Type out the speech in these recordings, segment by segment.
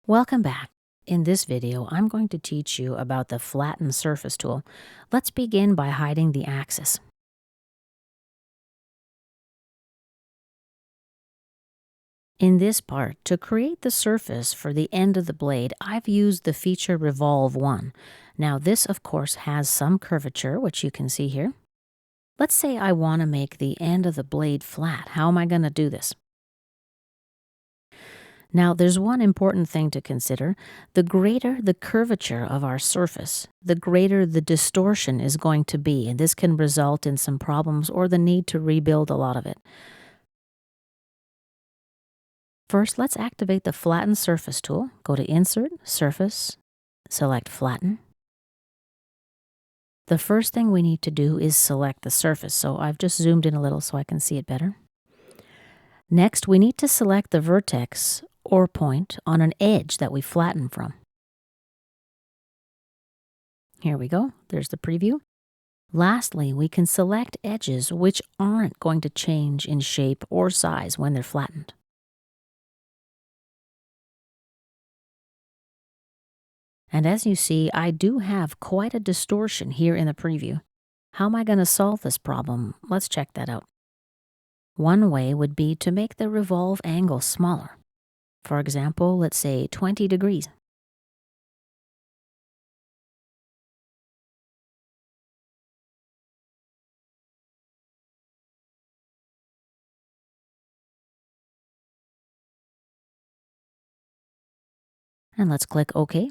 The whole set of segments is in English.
Welcome back. In this video, I'm going to teach you about the Flatten Surface tool. Let's begin by hiding the axis. In this part, to create the surface for the end of the blade, I've used the feature Revolve 1. Now this, of course, has some curvature, which you can see here. Let's say I want to make the end of the blade flat. How am I going to do this? Now, there's one important thing to consider. The greater the curvature of our surface, the greater the distortion is going to be, and this can result in some problems or the need to rebuild a lot of it. First, let's activate the Flatten Surface tool. Go to Insert, Surface, select Flatten. The first thing we need to do is select the surface, so I've just zoomed in a little so I can see it better. Next, we need to select the vertex or point on an edge that we flatten from. Here we go. There's the preview. Lastly, we can select edges which aren't going to change in shape or size when they're flattened. And as you see, I do have quite a distortion here in the preview. How am I going to solve this problem? Let's check that out. One way would be to make the revolve angle smaller. For example, let's say 20 degrees. And let's click OK.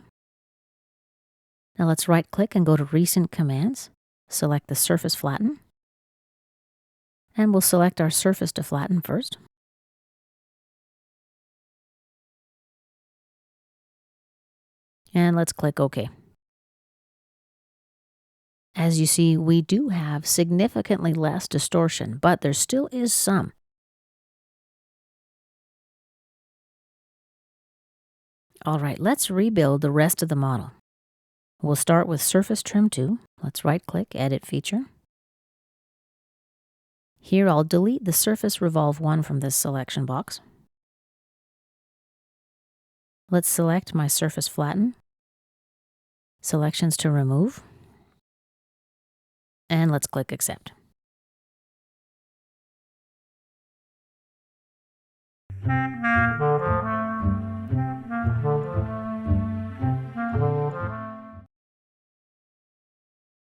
Now let's right-click and go to Recent Commands. Select the Surface Flatten. And we'll select our surface to flatten first. And let's click OK. As you see, we do have significantly less distortion, but there still is some. All right, let's rebuild the rest of the model. We'll start with Surface Trim 2. Let's right-click, Edit Feature. Here I'll delete the Surface Revolve 1 from this selection box. Let's select my Surface Flatten. Selections to remove. And let's click Accept.